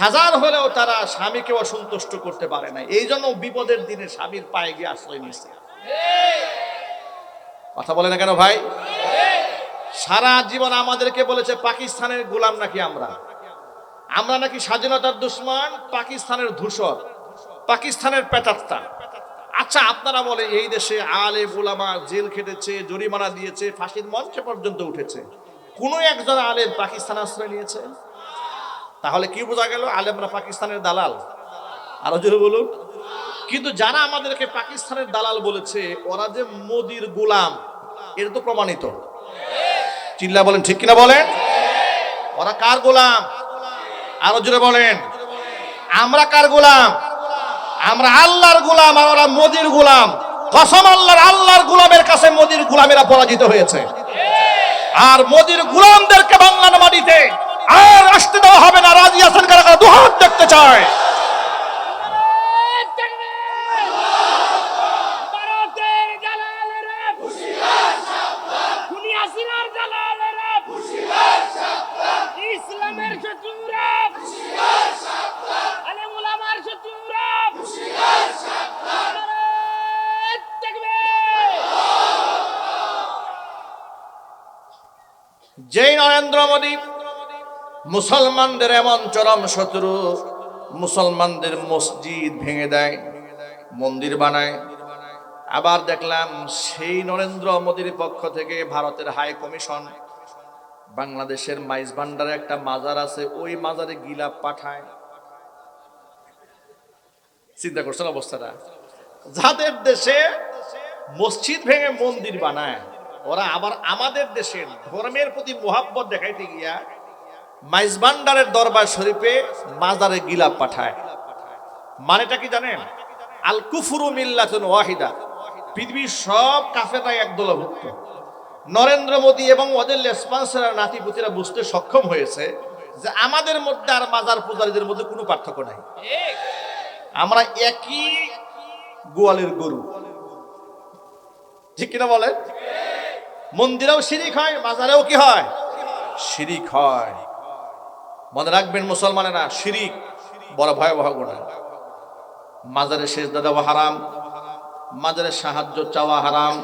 হাজার হলেও তারা স্বামীকে অসন্তুষ্ট করতে পারে না, এই জন্য বিপদের দিনে স্বামীর পায়ে গিয়ে আশ্রয় নিচ্ছে। কথা বলে না কেন ভাই? সারা জীবন আমাদেরকে বলেছে পাকিস্তানের গোলাম নাকি আমরা, আমরা নাকি স্বাধীনতার দুশ্মন, পাকিস্তানের ধূসর, পাকিস্তানের পেটাত্তা। আচ্ছা আপনারা বলে এই দেশে আলেম উলামা জেল খেটেছে, জরিমানা দিয়েছে, ফাঁসির মঞ্চে পর্যন্ত উঠেছে, কোন একজন আলেম পাকিস্তান আশ্রয় নিয়েছে? তাহলে কি বোঝা গেল? আলেমরা পাকিস্তানের দালাল। আরো জোরে বলুন। কিন্তু যারা আমাদেরকে পাকিস্তানের দালাল বলেছে, ওরা যে মোদির গোলাম এটা তো প্রমাণিত। চিল্লা বলেন ঠিক কিনা বলেন? ওরা কার গোলাম? আরো জোরে বলেন। আমরা কার গোলাম? আমরা আল্লাহর গোলাম, আর ওরা মোদির গোলাম। কসম আল্লাহর, আল্লাহর গোলামের কাছে মোদির গোলামেরা পরাজিত হয়েছে। আর মোদির গোলামদেরকে বাংলার মাটিতে আর আসতে দেওয়া হবে না। রাজি আছেন কারা কারা? দুহাত দেখতে চায়। যেই নরেন্দ্র মোদী মুসলমানদের এমন চরম শত্রু, মুসলমানদের মসজিদ ভেঙে দেয়, মন্দির বানায়, আবার দেখলাম সেই নরেন্দ্র মোদীর পক্ষ থেকে ভারতের হাই কমিশন বাংলাদেশের মাইজ ভান্ডারে একটা মাজার আছে, ওই মাজারে গিলাপ পাঠায়। চিন্তা করছেন অবস্থাটা? যাদের দেশে মসজিদ ভেঙে মন্দির বানায়, ওরা আবার আমাদের দেশের ধর্মের প্রতি মোহাব্বত দেখাইতে গিয়া মাইজ ভান্ডারের দরবার শরীফে মাজারে গিলাপ পাঠায়। মানেটা কি জানেন? আল কুফরু মিল্লাতুন ওয়াহিদা, পৃথিবীর সব কাফেররাই একদলভুক্ত। নরেন্দ্র মোদী এবং ওদের রেসপন্সিবল নাতিপুতিরা বুঝতে সক্ষম হয়েছে যে আমাদের মধ্যে আর মাজার পূজারীদের মধ্যে কোনো পার্থক্য নাই, আমরা একই গোয়ালের গরু। ঠিক কিনা বলেন? মন্দিরেও শিরিক হয়, মাজারেও কি হয়? শিরিক হয়। মনে রাখবেন মুসলমানেরা, শিরিক বড় ভয়াবহ গুনাহ। মাজারে সেজদা দেওয়া হারাম, মাজারে সাহায্য চাওয়া হারাম,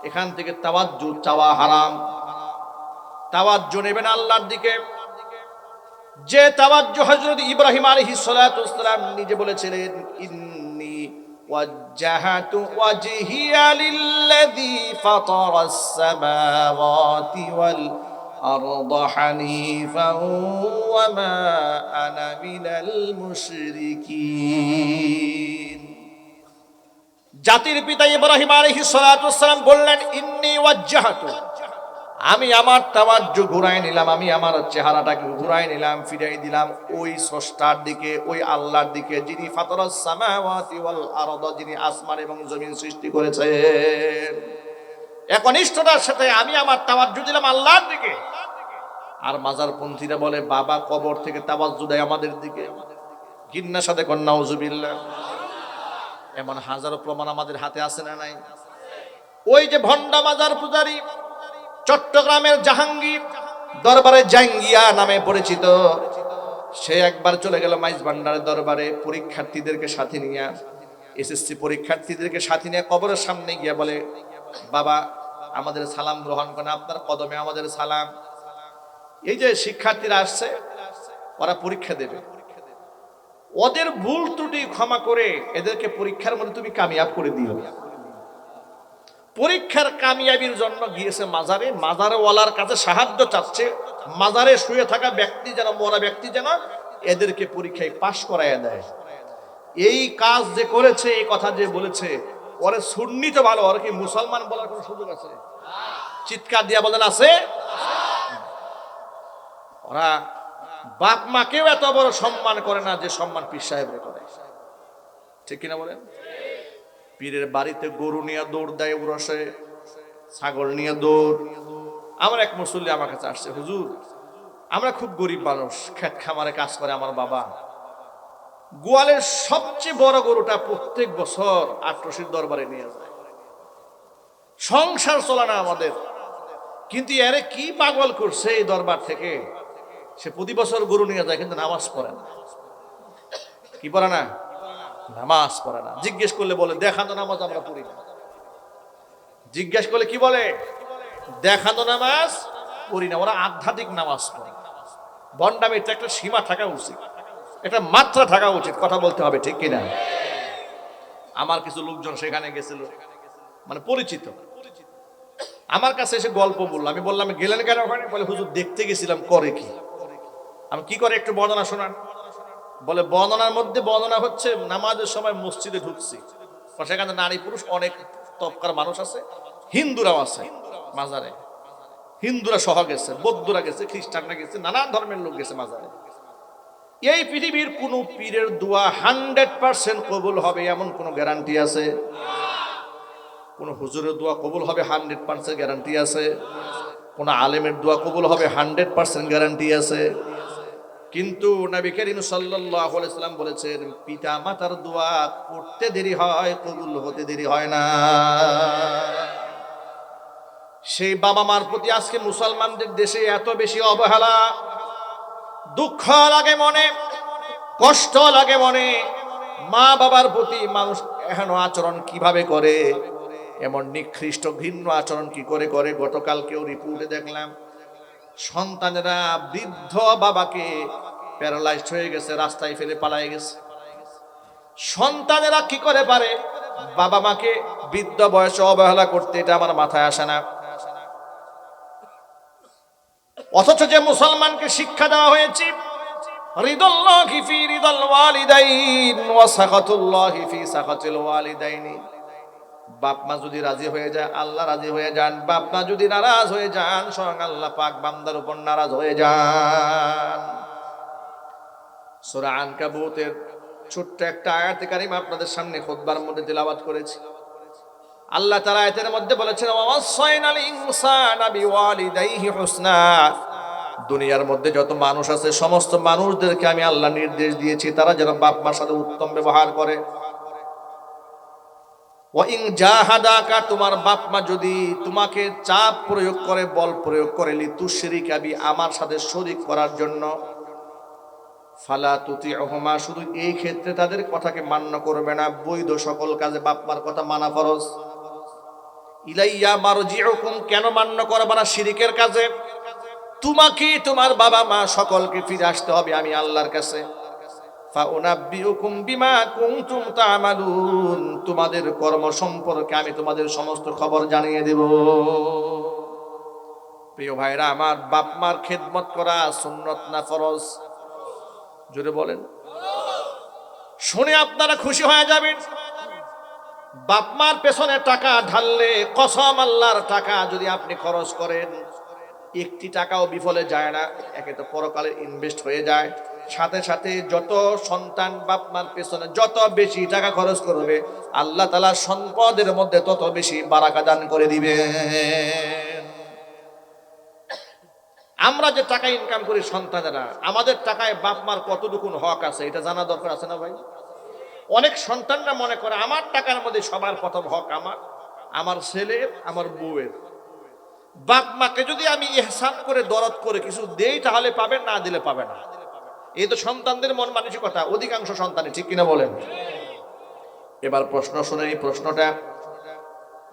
এখান থেকে তাওয়াজ্জু চাওয়া হারাম। তাওয়াজ্জু নেবেন আল্লাহর দিকে, যে তাওয়াজ্জু হযরত ইব্রাহিম আলাইহিস সালাতু ওয়াস সালাম নিজে বলেছিলেন, ইন্নী ওয়াজ্জাহাতু ওয়াজহিয়া লিল্লাযী ফাতারাস সামাওয়াতি ওয়াল আরদা হানিফান ওয়া মা আনা মিনাল মুশরিকিন। জাতির পিতা ইব্রাহিম আলাইহিস সালাতু ওয়াস সালাম বললেন, ইন্নী ওয়াজ্জাহাতু, আমি আমার তাওয়াজ্জু ঘুরাই নিলাম, আমি আমার চেহারাটাকে ঘুরাই নিলাম, ফিরাই দিলাম ওই স্রষ্টার দিকে, ওই আল্লাহর দিকে, যিনি ফাতারাস সামাওয়াতি ওয়াল আরদ, যিনি আসমান এবং জমিন সৃষ্টি করেছেন। একনিষ্ঠতার সাথে আমি আমার তাওয়াজ্জু দিলাম আল্লাহর দিকে। আর মাজারপন্থীরা বলে বাবা কবর থেকে তাওয়াজ্জু দেয় আমাদের দিকে। ঘৃণার সাথে কন নাউজুবিল্লাহ। এমন হাজারো প্রমাণ আমাদের হাতে আছে না নাই? ওই যে ভণ্ডা মাজার পূজারী চট্টগ্রামের জাহাঙ্গীর, দরবারে জাঙ্গিয়া নামে পরিচিত, সে একবার চলে গেল মাইজ ভান্ডারের দরবারে পরীক্ষার্থীদেরকে সাথে নিয়ে, এসএসসি পরীক্ষার্থীদেরকে সাথে নিয়ে কবরের সামনে গিয়ে বলে, বাবা আমাদের সালাম গ্রহণ করেন, আপনার কদমে আমাদের সালাম। এই যে শিক্ষার্থীরা আসছে, ওরা পরীক্ষা দেবে, ওদের ভুল ত্রুটি ক্ষমা করে এদেরকে পরীক্ষার মধ্যে তুমি কামিয়াব করে দিও। পরীক্ষার কামিয়াবির জন্য গিয়েছে মাজারে, মাজারওয়ালার কাছে সাহায্য চাচ্ছে, মাজারে শুয়ে থাকা ব্যক্তি যেন, মরা ব্যক্তি যেন এদেরকে পরীক্ষায় পাশ করাইয়া দেয়। এই কাজ যে করেছে, এই কথা যে বলেছে, ওরে সুন্নি তো ভালো, ওর কি মুসলমান বলার কোনো সুযোগ আছে? চিৎকার দিয়া বলেন আছে? ওরা বাপ মাকেও এত বড় সম্মান করে না যে সম্মান পীর সাহেবরে করে। ঠিক কিনা বলেন? পীরের বাড়িতে গরু নিয়ে দৌড় দেয়, উরসে ছাগল নিয়ে দৌড়। আমার এক মুসল্লি আমার কাছে আসছে, হুজুর আমরা খুব গরিব মানুষ, খেত খামারে কাজ করে আমার বাবা, গোয়ালের সবচেয়ে বড় গরুটা প্রত্যেক বছর আটরশির দরবারে নিয়ে যায়, সংসার চলে না আমাদের। কিন্তু এরে কি পাগল করছে এই দরবার থেকে, সে প্রতি বছর গরু নিয়ে যায় কিন্তু নামাজ পড়ে না। কি পড়ে না? নামাজ পড়ে না। জিজ্ঞেস করলে বলে দেখানো নামাজ আমরা পড়ি না। জিজ্ঞেস করলে কি বলে? দেখানো নামাজ পড়ি না। ওরা আধ্যাত্মিক নামাজ পড়ে। ভণ্ডামির একটা সীমা থাকা উচিত, একটা মাত্রা থাকা উচিত। কথা বলতে হবে, ঠিক কিনা? আমার কিছু লোকজন সেখানে গেছিল, মানে পরিচিত, আমার কাছে এসে গল্প বললো। আমি বললাম গেলেন কেন ওখানে? বলে হুজুর দেখতে গেছিলাম করে কি। আমি কি করে একটু বর্ণনা শোনান। বলে বর্ণনার মধ্যে বর্ণনা হচ্ছে নামাজের সময় মসজিদে ঢুকছি, সেখানে নারী পুরুষ অনেক তবকার মানুষ আছে, হিন্দুরাও আছে মাজারে, হিন্দুরা সহ গেছে, বৌদ্ধরা গেছে, খ্রিস্টানরা গেছে, নানান ধর্মের লোক গেছে মাজারে। এই পৃথিবীর কোন পীরের দোয়া 100% কবুল হবে এমন কোন গ্যারান্টি আছে? কোন হুজুরের দোয়া কবুল হবে 100% গ্যারান্টি আছে? কোন আলেমের দোয়া কবুল হবে 100% গ্যারান্টি আছে? কিন্তু নবী করিম সাল্লাল্লাহু আলাইহি সাল্লাম বলেছেন, পিতা মাতার দোয়া করতে দেরি হয়, কবুল হতে দেরি হয় না। সেই বাবা মার প্রতি আজকে মুসলমানদের দেশে এত বেশি অবহেলা, দুঃখ লাগে মনে, কষ্ট লাগে মনে। মা বাবার প্রতি মানুষ এহেন আচরণ কিভাবে করে, এমন নিকৃষ্ট ঘৃণ্য আচরণ কি করে করে। গতকালকেও রিপোর্টে দেখলাম সন্তানেরা বৃদ্ধ বাবাকে প্যারালাইজড হয়ে গেছে, রাস্তায় ফেলে পালায়ে গেছে। সন্তানেরা কি করে পারে বাবা মাকে বৃদ্ধ বয়সে অবহেলা করতে? এটা আমার মাথায় আসে না। অথচ যে মুসলমানকে শিক্ষা দেওয়া হয়েছে রিদাল্লাহি ফি রিদাল ওয়ালিদাইন ওয়া সাখাতুল্লাহি ফি সাখাতিল ওয়ালিদাইনি, বাপ মা যদি রাজি হয়ে যায় আল্লাহ রাজি হয়ে যান, বাপ মা যদি নারাজ হয়ে যান স্বয়ং আল্লাহ পাক বান্দার উপর নারাজ হয়ে যান। সূরা আনকাবুতের ছোট্ট একটা আয়াতে কারিমা আপনাদের সামনে খুতবার মধ্যে তেলাওয়াত করেছি। আল্লাহ তাআলা আয়াতের মধ্যে বলেছেন, ওয়াসাইনাল ইনসানা বিওয়ালিদাইহি হুসনা। দুনিয়ার মধ্যে যত মানুষ আছে সমস্ত মানুষদেরকে আমি আল্লাহ নির্দেশ দিয়েছি তারা যেন বাপ মার সাথে উত্তম ব্যবহার করে। ওয়া ইন জাহাদাকা, তোমার বাপ মা যদি তোমাকে চাপ প্রয়োগ করে, বল প্রয়োগ করে, লিতুশরিকা বি, আমার সাথে শরীক করার জন্য, ফালা তুতিউহুমা, শুধু এই ক্ষেত্রে তাদের কথাকে মান্য করবে না, বৈধ সকল কাজে বাপ মার কথা মানা ফরজ। ইলাইয়া মারজিউকুম, কেন মান্য করবে না শিরিকের কাজে? তোমাকে তোমার বাবা মা সকলকে ফিরে আসতে হবে আমি আল্লাহর কাছে। ফাউনাব্বিউকুম বিমা কুনতুম তা'মালুন, তোমাদের কর্ম সম্পর্কে আমি তোমাদের সমস্ত খবর জানিয়ে দেব। প্রিয় ভাইরা আমার, বাপ মার খেদমত করা সুন্নত না ফরজ? জোরে বলেন। শুনে আপনারা খুশি হয়ে যাবেন। বাপ মার পেছনে টাকা ঢাললে, কসম আল্লাহর টাকা যদি আপনি খরচ করেন, একটি টাকাও বিফলে যায় না। একে তো পরকালে ইনভেস্ট হয়ে যায়, সাথে সাথে যত সন্তান বাপ মার পেছনে যত বেশি টাকা খরচ করবে আল্লাহ তাআলা সম্পদের মধ্যে তত বেশি বারাকা দান করে দিবেন। আমরা যে টাকা ইনকাম করি সন্তানেরা, আমাদের টাকায় বাপ মার কতটুকু হক আছে এটা জানা দরকার আছে না ভাই? অনেক সন্তানরা মনে করে আমার টাকার মধ্যে সবার প্রথম হক আমার, আমার ছেলের, আমার বউয়ের। বাপ মাকে যদি আমি ইহসান করে দরদ করে কিছু দেই তাহলে পাবেন, না দিলে পাবে না। এই তো সন্তানদের মন মানসিকতা অধিকাংশ সন্তানই, ঠিক কিনা বলেন? এবার প্রশ্ন শুনে, এই প্রশ্নটা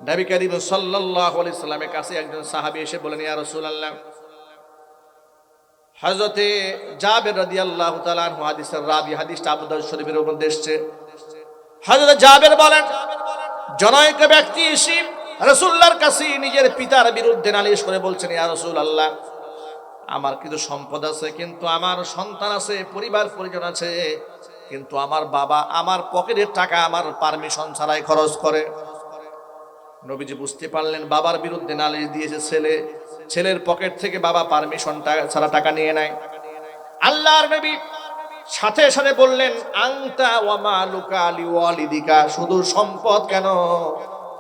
নবী করিম সাল্লাল্লাহু আলাইহি সাল্লামের কাছে একজন সাহাবী এসে বলেন, ইয়া রাসূলুল্লাহ, হযরতে জাবের রাদিয়াল্লাহু তাআলা আনহু হাদিসের রাবী, হাদিসটা আবু দাউদ শরীফের মধ্যে এসেছে। হযরত জাবের বলেন, জনৈক ব্যক্তি এসে রাসূলুল্লাহর কাছে নিজের পিতার বিরুদ্ধে নালিশ করে বলছেন, ইয়া রাসূলুল্লাহ, আমার কিছু সম্পদ আছে, কিন্তু আমার সন্তান আছে, পরিবার পরিজন আছে, কিন্তু আমার বাবা আমার পকেটের টাকা আমার পারমিশন ছাড়াই খরচ করে। নবীজি বুঝতে পারলেন বাবার বিরুদ্ধে নালিশ দিয়েছে ছেলে, ছেলের পকেট থেকে বাবা পারমিশন ছাড়া টাকা নিয়ে নেয়। আল্লাহর নবী সাথে সাথে বললেন, আনতা ওয়া মালুকা লিওয়ালিদিকা, শুধু সম্পদ কেন,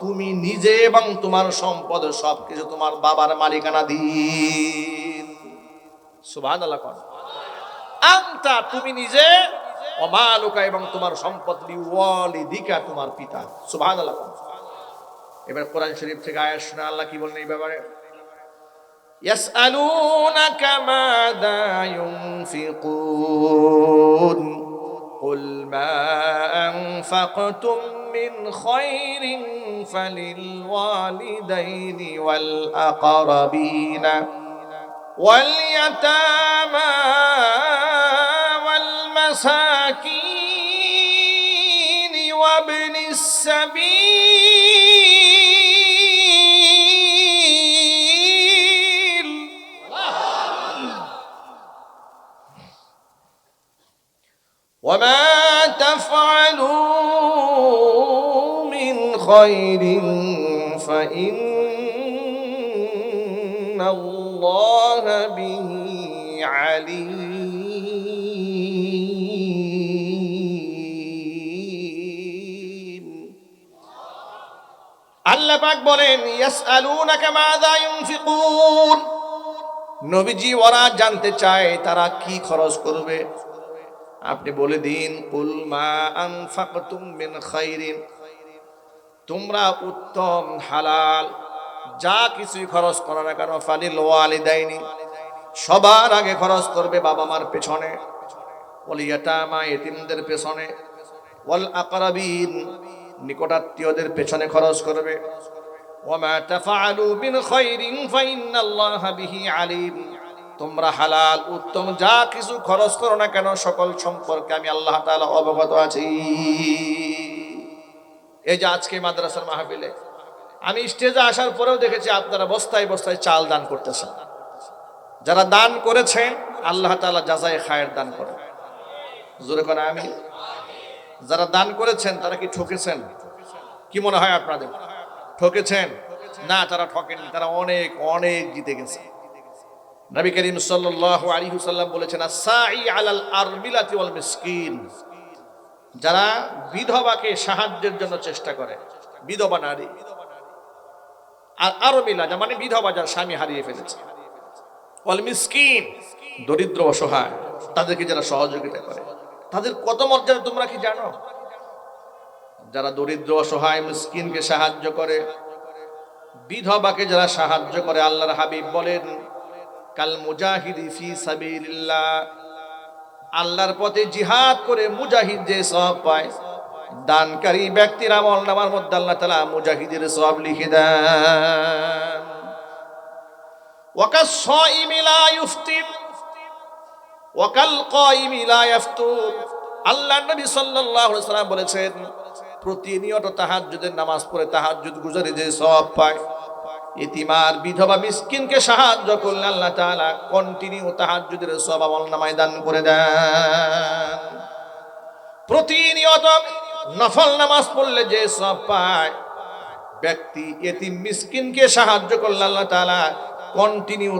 তুমি নিজে এবং তোমার সম্পদ সবকিছু তোমার বাবার মালিকানাধীন। সুবহানাল্লাহ। আনতা, তুমি নিজে, ওয়া মালুকা, এবং তোমার সম্পদ, লিওয়ালিদিকা, তোমার পিতা। সুবহানাল্লাহ। এবার কোরআন শরীফ থেকে আয়াত শোনা, আল্লাহ কি বলেন এই ব্যাপারে? ইয়াসআলুনাকা মাযা ইউনফিকুন কুল মা আনফাকতুম মিন খায়রিন ফালিল ওয়ালিদাইনি ওয়াল আকরাবিনা ওয়াল ইয়াতামা ওয়াল মাসাকিন ওয়াবনিস সাবিল ওয়ামা তাফআলু মিন খায়রিন ফাইন্নাল্লাহা বিহি আলীম। আল্লাহ পাক বলেন ইয়াসআলুনাকা মাযা ইউনফিকুন, নবীজি ওরা জানতে চায় তারা কি খরচ করবে। আপনি বলে দিন কুল মা আনফাকতুম মিন খায়রিন, তোমরা উত্তম হালাল যা কিছুই খরচ করো না কেন, ফালিল ওয়ালিদাইনি, সবার আগে খরচ করবে বাবা মার পেছনে, ওয়াল ইয়াতামা, এতিমদের পেছনে, ওয়াল আকরাবিন, নিকটাত্মীয়দের পেছনে খরচ করবে। ওয়ামা তাফআলু মিন খায়রিন ফাইন্নাল্লাহা বিহি আলীম, তোমরা হালাল উত্তম যা কিছু খরচ করো না কেন সকল সম্পর্কে আমি আল্লাহ তাআলা অবগত আছি। এই যে আজকে মাদ্রাসার মাহফিলে আমি স্টেজে আসার পরেও দেখেছি আপনারা বস্তায় বস্তায় চাল দান করতেছেন। যারা দান করেছেন আল্লাহ তাআলা জাযায়ে খায়ের দান করেন, জোরে করে আমিন। যারা দান করেছেন তারা কি ঠকেছেন? কি মনে হয় আপনাদের, ঠকেছেন? না, তারা ঠকেননি, তারা অনেক অনেক জিতে গেছে। নবী করিম সাল্লাল্লাহু আলাইহি ওয়াসাল্লাম বলেছেন আস-সাঈ আলাল আরমিলাতি ওয়াল মিসকিন, যারা বিধবাকে সাহায্যের জন্য চেষ্টা করে, বিধবা নারী, আর আরমিলা মানে বিধবা যার স্বামী হারিয়ে ফেলেছে, ওয়াল মিসকিন দরিদ্র অসহায়, তাদেরকে যারা সহযোগিতা করে, তাদের কত মর্যাদা তোমরা কি জানো? যারা দরিদ্র অসহায় মিসকিনকে সাহায্য করে, বিধবাকে যারা সাহায্য করে, আল্লাহর হাবিব বলেন কাল মুজাহিদি ফি সাবিলিল্লাহ, আল্লাহর পথে জিহাদ করে মুজাহিদ যে সওয়াব পায়, দানকারী ব্যক্তির আমলনামার মধ্যে আল্লাহ তাআলা মুজাহিদের সওয়াব লিখে দেন। ওয়াকাস সাইমি লা ইফতির ওয়াকাল কাইমি লা ইফতুর, আল্লাহর নবী সাল্লাল্লাহু আলাইহি ওয়াসাল্লাম বলেছেন প্রতিনিয়ত তাহাজ্জুদের নামাজ পড়ে তাহাজ্জুদ গুজারে যে সওয়াব পায়, ইতিমার বিধবা মিসকিনকে সাহায্য করলে আল্লাহ তাআলা কন্টিনিউ তাহাজ্জুদের সওয়াব আমলনামায় দান করে দেন। প্রতিনিয়ত নফল নামাজ পড়লে যে সওয়াব পায়, ব্যক্তি এতিম মিসকিনকে সাহায্য করলে আল্লাহ তাআলা কন্টিনিউ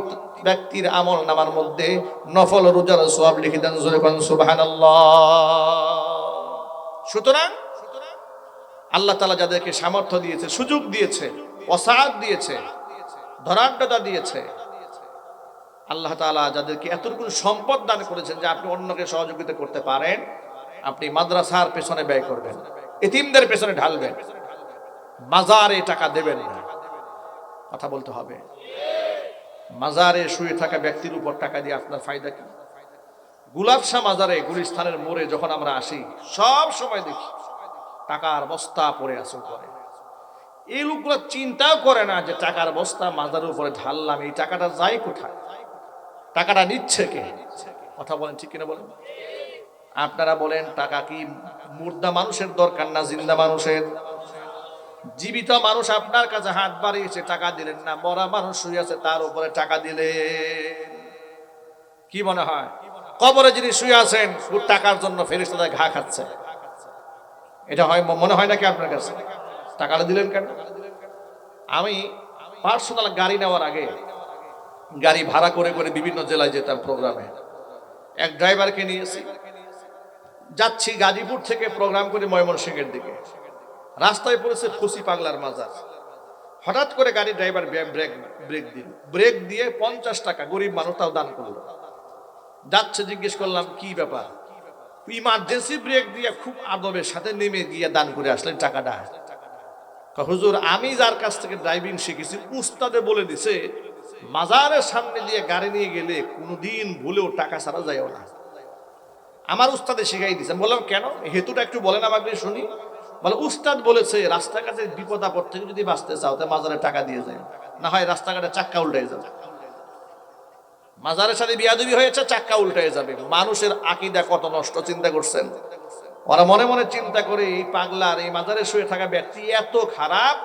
ব্যক্তির আমলনামার মধ্যে নফল রোজার সওয়াব লিখে দেন। জোরে কোন সুবহানাল্লাহ। সুতরাং আল্লাহ তাআলা যাদেরকে সামর্থ্য দিয়েছে, সুযোগ দিয়েছে, ওসাআত দিয়েছে, ধনাঢ্যতা দিয়েছে, আল্লাহ তাআলা যাদেরকে এতটুকু সম্পদ দান করেছেন যে আপনি অন্যকে সহযোগিতা করতে পারেন, আপনি মাদ্রাসার পেছনে ব্যয় করবেন, এতিমদের পেছনে ঢালবেন, মাজারে টাকা দেবেন না। কথা বলতে হবে। মাজারে শুয়ে থাকা ব্যক্তির উপর টাকা দিয়ে আপনার ফায়দা কি? গুলাবশা মাজারে গুলিস্তানের মোড়ে যখন আমরা আসি সব সময় দেখি টাকার বস্তা পড়ে আছে উপরে। এই লোকগুলো চিন্তাও করে না যে টাকার বস্তা মাজারের উপরে ঢাললাম, এই টাকাটা যায় কোথায়, টাকাটা নিচ্ছে কে? কথা বলেন ঠিক কিনা বলেন? আপনারা বলেন টাকা কি মুর্দা মানুষের দরকার না জিন্দা মানুষের? জীবিত মানুষ আপনার কাছে হাত বাড়িয়েছে, টাকা দিলেন না, মরা মানুষ শুয়ে আছে তার উপরে টাকা দিলেন। কি মনে হয় কবরে যিনি শুয়ে আছেন টাকার জন্য ফেরেশতারা ঘা খাচ্ছে? এটা হয় মনে হয় নাকি আপনার কাছে? টাকাটা দিলেন কেন? আমি পার্সোনাল গাড়ি নেওয়ার আগে গাড়ি ভাড়া করে করে বিভিন্ন জেলায় যেতাম প্রোগ্রামে। এক ড্রাইভারকে নিয়েছি, যাচ্ছি গাজীপুর থেকে প্রোগ্রাম করে ময়মনসিংহের দিকে। রাস্তায় পড়েছে ফসি পাগলার মাজার। হঠাৎ করে গাড়ি ড্রাইভার ব্রেক দিয়ে 50 টাকা গরিব মানুষ তাও দান করলো। যাচ্ছে, জিজ্ঞেস করলাম কি ব্যাপার? ইমার্জেন্সি ব্রেক দিয়ে খুব আদবের সাথে নেমে গিয়ে দান করে আসলেন টাকাটা। হুজুর আমি যার কাছ থেকে ড্রাইভিং শিখেছি উস্তাদে বলে দিছে মাজারের সামনে দিয়ে গাড়ি নিয়ে গেলে কোনোদিন ভুলেও টাকা ছাড়া যায়ও না। আমার উস্তাদে শিখাই দিয়েছেন। বললাম কেন, হেতুটা একটু বলেন আমাকে শুনি। বলে উস্তাদ বলেছে রাস্তাঘাটে বিপদ আপদ থেকে যদি বাঁচতে চাও তাহলে মাজারে টাকা দিয়ে যায়, না হয় রাস্তাঘাটে চাক্কা উল্টে যাবে। মাজারের সাথে বিয়াদবি হয়েছে, চাক্কা উল্টে যাবে। মানুষের আকীদা কত নষ্ট, চিন্তা করছেন? ওরা মনে মনে চিন্তা করে এই পাগলার এই মাজারে শুয়ে থাকা ব্যক্তি এত খারাপ,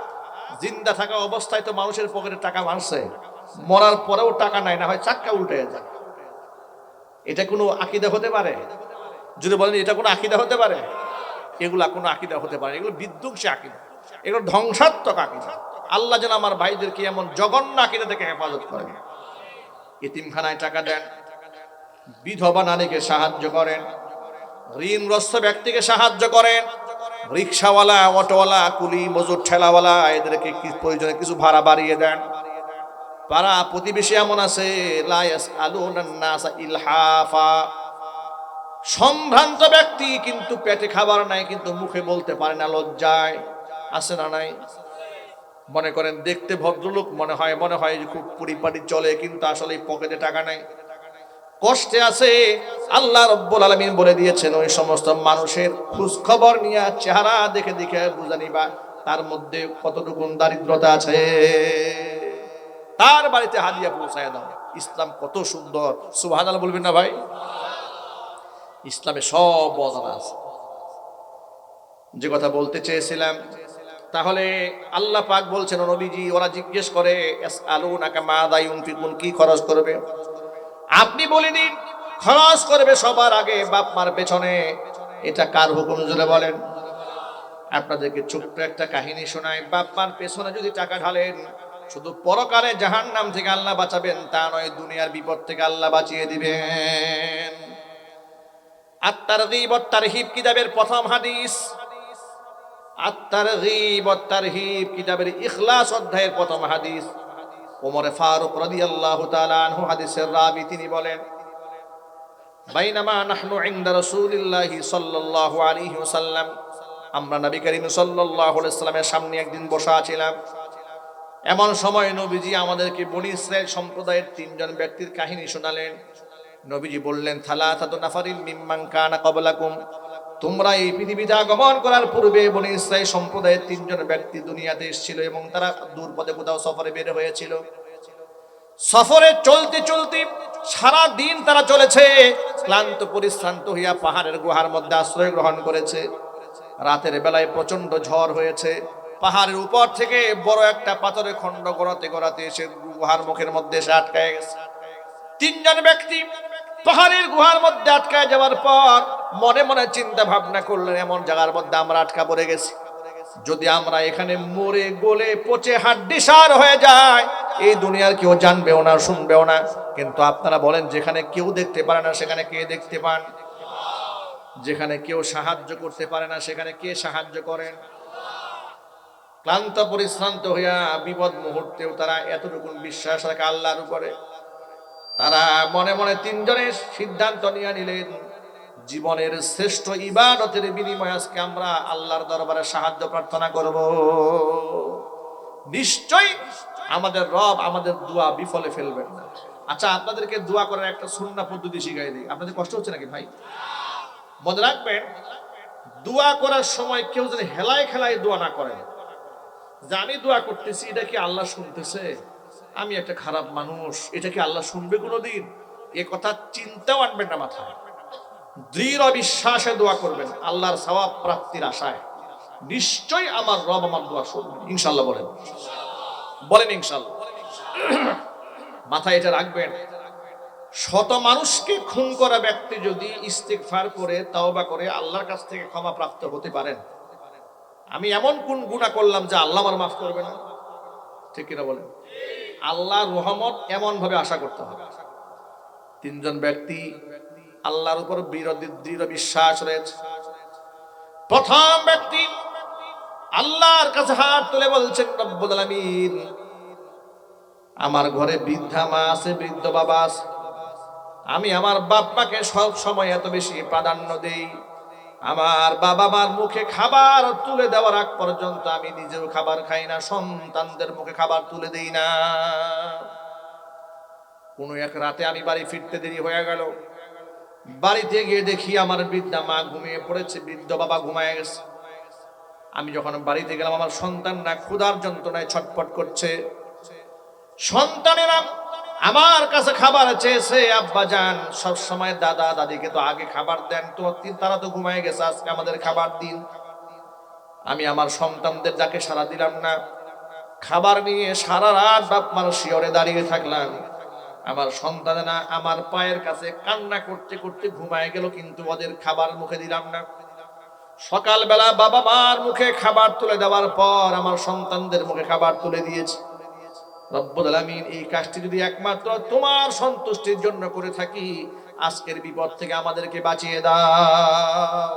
জিন্দা থাকা অবস্থায় তো মানুষের পকেটে টাকা মারছে, মরার পরেও টাকা নাই, না হয় চাক্কা উল্টে যায়। এটা কোনো আকীদা হতে পারে? যদি বলেন এটা কোনো আকীদা হতে পারে? এগুলা কোনো আকীদা হতে পারে? এগুলো বিধ্বংসী আকীদা, এগুলো ধ্বংসাত্মক আকীদা। আল্লাহ যেন আমার ভাইদেরকে এমন জঘন্য আকীদা থেকে হেফাজত করেন। এতিমখানায় টাকা দেন, বিধবা নারীকে সাহায্য করেন, ঋণগ্রস্ত ব্যক্তিকে সাহায্য করেন, রিক্সাওয়ালা, অটোওয়ালা, কুলি, মজুর, ঠেলাওয়ালা এদেরকে কি প্রয়োজনে কিছু ভাড়া বাড়িয়ে দেন। পাড়া প্রতিবেশী এমন আছে লা ইয়াসআলুনান নাসা ইলহাফা, সম্ভ্রান্ত ব্যক্তি কিন্তু পেটে খাবার নাই, কিন্তু মুখে বলতে পারে না লজ্জায়। আছে না নাই? মনে করেন দেখতে ভদ্রলোক মনে হয় যে খুব পরিপাটি চলে, কিন্তু আসলে পকেটে টাকা নাই, কষ্টে আছে। আল্লাহ রাব্বুল আলামিন বলে দিয়েছেন ওই সমস্ত মানুষের খোঁজ খবর নিয়ে চেহারা দেখে দেখে বুঝে নিবা তার মধ্যে কতটুকু দারিদ্রতা আছে, তার বাড়িতে হাদিয়া পৌঁছায় দাও। ইসলাম কত সুন্দর, সুবহানাল্লাহ বলবেন না ভাই? ইসলামে সব বজানা আছে। যে কথা বলতে চেয়েছিলাম, তাহলে আল্লাহ পাক বলছেন নবীজি, ওরা জিজ্ঞেস করে ইয়াসআলুনাকা মাযা ইউনফিকুন, কি খরচ করবে? আপনি বলে দিন খরচ করবে সবার আগে বাপ মার পেছনে। এটা কার হুকুম জুড়ে বলেন? আপনাদেরকে ছোট্ট একটা কাহিনী শোনাই। বাপ মার পেছনে যদি টাকা ঢালেন, শুধু পরকালে জাহান্নাম থেকে আল্লাহ বাঁচাবেন তা নয়, দুনিয়ার বিপদ থেকে আল্লাহ বাঁচিয়ে দিবেন। আত-তারগীব ওয়াত তারহিব কিতাবের প্রথম হাদিস, আত-তারগীব ওয়াত তারহিব কিতাবের ইখলাস অধ্যায়ের প্রথম হাদিস। ওমর ফারুক রাদিয়াল্লাহু তাআলা আনহু হাদিসের রাবী, তিনি বলেন, বাইনামা নাহনু ইনদা রাসূলিল্লাহি সাল্লাল্লাহু আলাইহি ওয়াসাল্লাম, আমরা নবী করিম সাল্লাল্লাহু আলাইহি ওয়াসাল্লামের সামনে একদিন বসা ছিলাম। এমন সময় নবীজি আমাদেরকে বনী ইসরাইল সম্প্রদায়ের তিনজন ব্যক্তির কাহিনী শোনালেন। নবীজি বললেন, থালাথাতু নাফারিন মিম্মান কানা ক্বাবলাকুম, তোমরা এই পৃথিবীতে আগমন করার পূর্বে বনী ইসরাইল সম্প্রদায়ের তিনজন ব্যক্তি দুনিয়াতে এসেছিল এবং তারা দূর পথে কোথাও সফরে বের হয়েছিল। সফরে চলতে চলতে সারা দিন তারা চলেছে, ক্লান্ত পরিশ্রান্ত হইয়া পাহাড়ের গুহার মধ্যে আশ্রয় গ্রহণ করেছে। রাতের বেলায় প্রচন্ড ঝড় হয়েছে, পাহাড়ের উপর থেকে বড় একটা পাথরের খণ্ড গড়াতে গড়াতে এসে গুহার মুখের মধ্যে এসে আটকায় গেছে। তিনজন ব্যক্তি পাহাড়ের গুহার মধ্যে আটকায় যাওয়ার পর মনে মনে চিন্তা ভাবনা করলেন, এমন জায়গার মধ্যে আমরা আটকা পড়ে গেছি, যদি আমরা এখানে মরে গলে পচে হাড্ডিসার হয়ে যায়, এই দুনিয়ার কেউ জানবেও না, শুনবেও না। কিন্তু আপনারা বলেন, যেখানে কেউ দেখতে পারে না সেখানে কে দেখতে পান? যেখানে কেউ সাহায্য করতে পারে না সেখানে কে সাহায্য করেন? ক্লান্ত পরিশ্রান্ত হইয়া বিপদ মুহূর্তেও তারা এতটুকু বিশ্বাস রাখে আল্লাহর উপরে। তারা মনে মনে তিনজনের সিদ্ধান্ত নিয়ে নিলেন, জীবনের শ্রেষ্ঠ ইবাদতের বিনিময়ে আজকে আমরা আল্লাহর দরবারে সাহায্য প্রার্থনা করব। নিশ্চয়ই আমাদের রব আমাদের দোয়া বিফলে ফেলবেন না। আচ্ছা, আপনাদেরকে দোয়া করার একটা সুন্নাহ পদ্ধতি শিখাই দিই। আপনাদের কষ্ট হচ্ছে নাকি ভাই? মনে রাখবেন, দোয়া করার সময় কেউ যেন হেলায় খেলায় দোয়া না করে, যে আমি দোয়া করতেছি এটা কি আল্লাহ শুনতেছে, আমি একটা খারাপ মানুষ, এটা কি আল্লাহ শুনবে কোনোদিন, এ কথা চিন্তাও আনবেন না মাথায়। দৃঢ় বিশ্বাসে দোয়া করবেন, আল্লাহর সওয়াব প্রাপ্তির আশায়। নিশ্চয়ই আমার রব আমার দোয়া শুনবেন, ইনশাআল্লাহ। বলেন বলেন ইনশাআল্লাহ। মাথায় এটা রাখবেন। শত মানুষকে খুন করা ব্যক্তি যদি ইস্তিগফার করে, তাওবা করে আল্লাহর কাছ থেকে ক্ষমা প্রাপ্ত হতে পারেন, আমি এমন কোন গুনাহ করলাম যে আল্লাহ আমার মাফ করবে না? ঠিক কিনা বলেন? আল্লাহর রহমত এমন ভাবে আশা করতে হবে। তিনজন ব্যক্তি আল্লাহর উপর দৃঢ় বিশ্বাস রয়েছে। প্রথম ব্যক্তি আল্লাহর কাছে হাত তুলে বলছেন, রব্বুল আলামিন, আমার ঘরে বৃদ্ধা মা আছে, বৃদ্ধ বাবা আছে, আমি আমার বাপ মাকে সব সময় এত বেশি প্রাধান্য দেই, আমার বাবা মার মুখে খাবার তুলে দেওয়ার আগ পর্যন্ত আমি নিজেও খাবার খাই না, সন্তানদের মুখে খাবার তুলে দেই না। কোনো এক রাতে আমি বাড়ি ফিরতে দেরি হয়ে গেল। বাড়িতে গিয়ে দেখি আমার বৃদ্ধা মা ঘুমিয়ে পড়েছে, বৃদ্ধ বাবা ঘুমায় গেছে। আমি যখন বাড়িতে গেলাম, আমার সন্তানরা ক্ষুধার যন্ত্রণায় ছটফট করছে। সন্তানেরা আমার কাছে খাবার চেয়েছে। আব্বা যান, সব সময় দাদা দাদিকে তো আগে খাবার দেন, তো তারা তো ঘুমায় গেছে, আজকে আমাদের খাবার দিন। আমি আমার সন্তানদের ডাকে সাড়া দিলাম না। খাবার নিয়ে সারা রাত বাপ মার শিয়রে দাঁড়িয়ে থাকলাম। আমার সন্তানেরা আমার পায়ের কাছে কান্না করতে করতে ঘুমায় গেল, কিন্তু ওদের খাবার মুখে দিলাম না। সকালবেলা বাবা মার মুখে খাবার তুলে দেওয়ার পর আমার সন্তানদের মুখে খাবার তুলে দিয়েছি। রব্বুল আলামিন, এই কাজটি যদি একমাত্র তোমার সন্তুষ্টির জন্য করে থাকি, আজকের বিপদ থেকে আমাদেরকে বাঁচিয়ে দাও।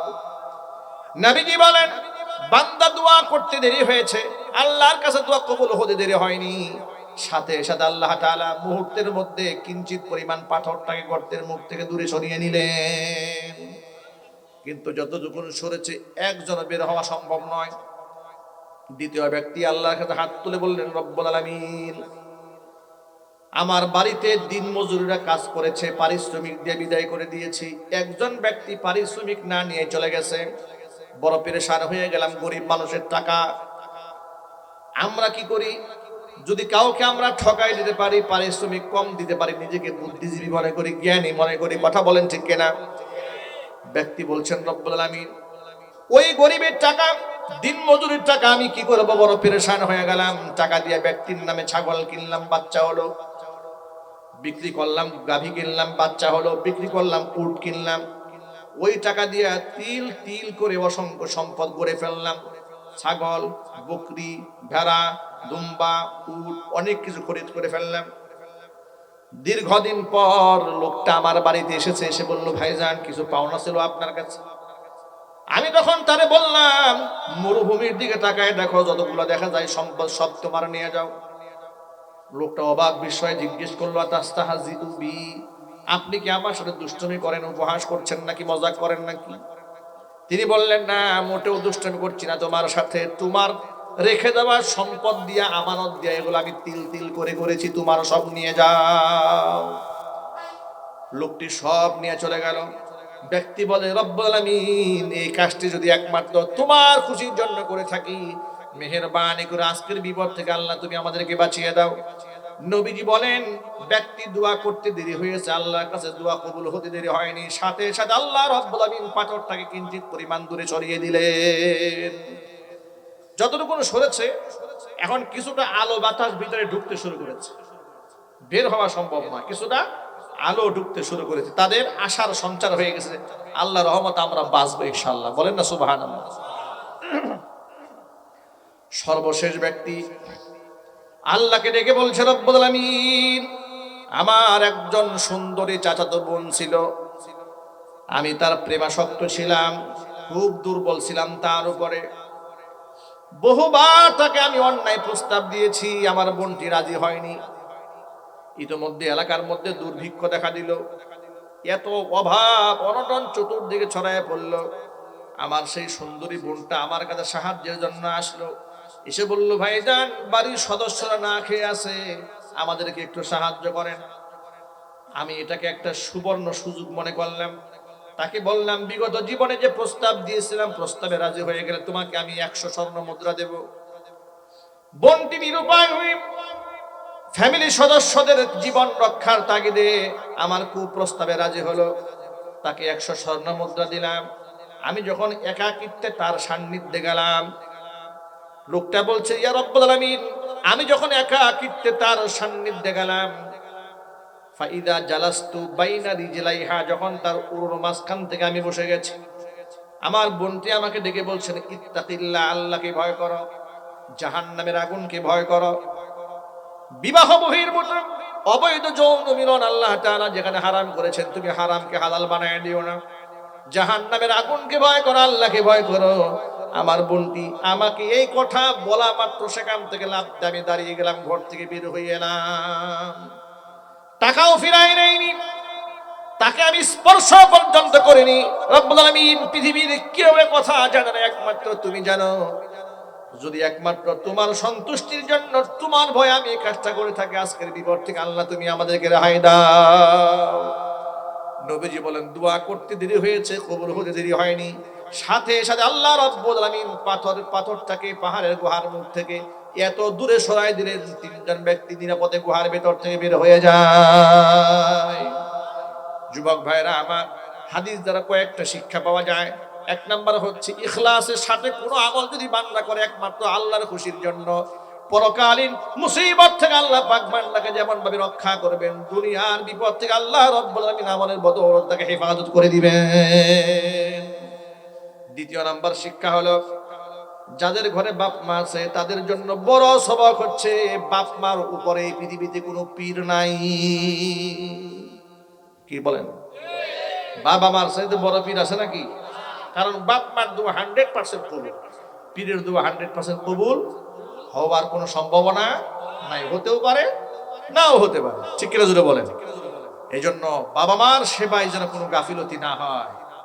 নবীজি বলেন, বান্দা দোয়া করতে দেরি হয়েছে, আল্লাহর কাছে দোয়া কবুল হতে দেরি হয়নি। সাথে সাথে আল্লাহ তাআলা মুহূর্তের মধ্যে কিঞ্চিত পরিমাণ পাথরটাকে গর্তের মুখ থেকে দূরে সরিয়ে নিলেন। কিন্তু যতটুকু সরেছে একজন বের হওয়া সম্ভব নয়। দ্বিতীয় ব্যক্তি আল্লাহর কাছে হাত তুলে বললেন, রব্বুল আলামিন, আমার বাড়িতে দিন মজুরিরা কাজ করেছে, পারিশ্রমিক দিয়ে বিদায় করে দিয়েছি। একজন ব্যক্তি পারিশ্রমিক না নিয়ে চলে গেছে, বড় পেরেশান হয়ে গেলাম। গরিব মানুষের টাকা, আমরা কি করি? যদি কাউকে আমরা ঠকাই দিতে পারি, পারিশ্রমিক কম দিতে পারি, নিজেকে বুদ্ধিজীবী মনে করি, জ্ঞানী মনে করি। কথা বলেন ঠিক কিনা? ব্যক্তি বলছেন, রব্বুল আলামিন, ওই গরিবের টাকা, দিন মজুরির টাকা আমি কি করব? বড় পেরেশান হয়ে গেলাম। টাকা দিয়ে ব্যক্তির নামে ছাগল কিনলাম, বাচ্চা হলো, বিক্রি করলাম, গাভী কিনলাম, বাচ্চা হলো, বিক্রি করলাম, উট কিনলাম। ওই টাকা দিয়ে তিল তিল করে অসংখ্য সম্পদ গড়ে ফেললাম। ছাগল, বকরি, ভেড়া, দুম্বা, উট, অনেক কিছু খরিদ করে ফেললাম। দীর্ঘদিন পর লোকটা আমার বাড়িতে এসেছে, এসে বলল, ভাইজান, কিছু পাওনা ছিল আপনার কাছে। আমি তখন তারে বললাম, মরুভূমির দিকে তাকায় দেখো, যতগুলো দেখা যায় সম্পদ সব তোমার নিয়ে যাও। লোকটা অবাক বিস্ময়ে জিজ্ঞেস করলো, আতাস্তাহজিউ বি, আপনি কি আমার সাথে দুষ্টুমি করেন, উপহাস করছেন নাকি, মজাক করেন নাকি? তিনি বললেন, না, মোটেও দুষ্টুমি করছি না তোমার সাথে। তোমার রেখে দেওয়া সম্পদ দিয়া, আমানত দিয়া, এগুলো আমি তিল তিল করে করেছি, তোমার সব নিয়ে যাও। লোকটি সব নিয়ে চলে গেল। ব্যক্তি বলে, রব্বুল আলামিন, এই কাজটি যদি একমাত্র তোমার খুশির জন্য করে থাকি, মেহেরবানি করে আজকের বিপদ থেকে আল্লাহ তুমি আমাদেরকে বাঁচিয়ে দাও। নবীজি বলেন, ব্যক্তি দোয়া করতে দেরি হয়েছে, আল্লাহর কাছে দোয়া কবুল হতে দেরি হয়নি। সাথে সাথে আল্লাহ রব্বুল আলামিন পাথরটাকে কিঞ্চিত পরিমাণ দূরে সরিয়ে দিলেন। যতটুকু সরেছে, এখন কিছুটা আলো বাতাস ভিতরে ঢুকতে শুরু করেছে, বের হওয়া সম্ভব নয়। কিছুটা আলো ঢুকতে শুরু করেছে, তাদের আশার সঞ্চার হয়ে গেছে। আল্লাহর রহমতে আমরা বাঁচবো ইনশাআল্লাহ। বলেন না সুবহানাল্লাহ। সর্বশেষ ব্যক্তি আল্লাহকে ডেকে বলছে, রব্বুল আলামিন, আমার একজন সুন্দরী চাচাতো বোন ছিল, আমি তার প্রেমাসক্ত ছিলাম, খুব দুর্বল ছিলাম তার উপরে। বহুবার তাকে আমি অন্যায় প্রস্তাব দিয়েছি, আমার বোনটি রাজি হয়নি। ইতোমধ্যে এলাকার মধ্যে দুর্ভিক্ষ দেখা দিল, এত অভাব অনটন চতুর্দিকে ছড়ায় পড়ল। আমার সেই সুন্দরী বোনটা আমার কাছে সাহায্যের জন্য আসলো, এসে বলল, ভাইজান, বাড়ির সদস্যরা না খেয়ে আছে, আমাদেরকে একটু সাহায্য করেন। আমি এটাকে একটা সুবর্ণ সুযোগ মনে করলাম। তাকে বললাম, বিগত জীবনে যে প্রস্তাব দিয়েছিলাম, প্রস্তাবে রাজি হয়ে গেলে তোমাকে আমি 100 স্বর্ণ মুদ্রা দেব। বোনটি নিরুপায় হয়ে ফ্যামিলি সদস্যদের জীবন রক্ষার তাগিদে আমার কুপ্রস্তাবে রাজি হলো। তাকে 100 স্বর্ণ মুদ্রা দিলাম। আমি যখন একাকিত্বে তার সান্নিধ্যে গেলাম, লোকটা বলছে, ইয়া রব্বুল আলামিন, আমি যখন একাকিত্বে তার সান্নিধ্যে গেলাম, ফাইদা জালাস্তু বাইনা রিজলাইহা, যখন তার উরুর মাঝখান থেকে আমি বসে গেছি, আমার বোনটি আমাকে ডেকে বলছেন, ইত্তাকিল্লাহ, আল্লাহকে ভয় করো, জাহান্নামের আগুনকে ভয় করো। বিবাহ বহির্ভূত অবৈধ যৌন মিলন আল্লাহ তাআলা যেখানে হারাম করেছেন, তুমি হারামকে হালাল বানায় দিও না। জাহান্নামের আগুনকে ভয় করো, আল্লাহকে ভয় করো। আমার বোনটি আমাকে এই কথা বলা মাত্র সেখান থেকে লাফ দিয়ে আমি দাঁড়িয়ে গেলাম, ঘর থেকে বের হয়ে এলাম। টাকাও ফিরাই নেয়নি, তাকে আমি স্পর্শ পর্যন্ত করিনি। রব্বুল আলামিন পৃথিবীর কেউ এ কথা জানে না, একমাত্র তুমি জানো। যদি একমাত্র তোমার সন্তুষ্টির জন্য, তোমার ভয়ে আমি এই কাজটা করে থাকি, আজকের বিপদ থেকে আল্লাহ তুমি আমাদেরকে রেহাই দাও। নবীজি বলেন, দোয়া করতে দেরি হয়েছে, কবুল হতে দেরি হয়নি। সাথে সাথে আল্লাহ রাব্বুল আলামিন পাথরটাকে পাহাড়ের গুহার মুখ থেকে এত দূরে সরাই দিলেন, তিনজন ব্যক্তি নিরাপদে গুহার ভেতর থেকে বের হয়ে যায়। যুবক ভাইরা আমার, হাদিস দ্বারা কয়েকটা শিক্ষা পাওয়া যায়। এক নাম্বার হচ্ছে, ইখলাসের সাথে কোনো আমল যদি বান্দা করে একমাত্র আল্লাহর খুশির জন্য, পরকালীন মুসিবত থেকে আল্লাহ পাক বান্দাকে যেমন ভাবে রক্ষা করবেন, দুনিয়ার বিপদ থেকে আল্লাহ রাব্বুল আলামিন আমলের বদৌলতে তাকে হেফাজত করে দিবেন। দ্বিতীয় নাম্বার শিক্ষা হলো, যাদের ঘরে বাপ মা আছে তাদের জন্য বড় সবক হচ্ছে, বাপ মার উপরে এই পৃথিবীতে কোনো পীর নাই। কি বলেন? বাবা মার চাইতে বড় পীর আছে নাকি? কারণ বাপ মার দোয়া 100% কবুল, পীরের দোয়া 100% কবুল হওয়ার কোনো সম্ভাবনা নাই। হতেও পারে, নাও হতে পারে। ঠিক কিনা জুড়ে বলেন? এই জন্য বাবা মার সেবায় যেন কোনো গাফিলতি না হয়।